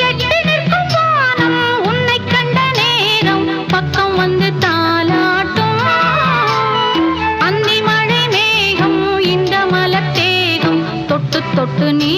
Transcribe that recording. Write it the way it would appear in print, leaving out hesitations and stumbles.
எட்டு நிற்கும் வானம் உன்னை கண்ட நேரம் பக்கம் வந்து தாலாட்டும் அந்தி மழை மேகம் இந்த மலர் தேகம் தொட்டு தொட்டு நீ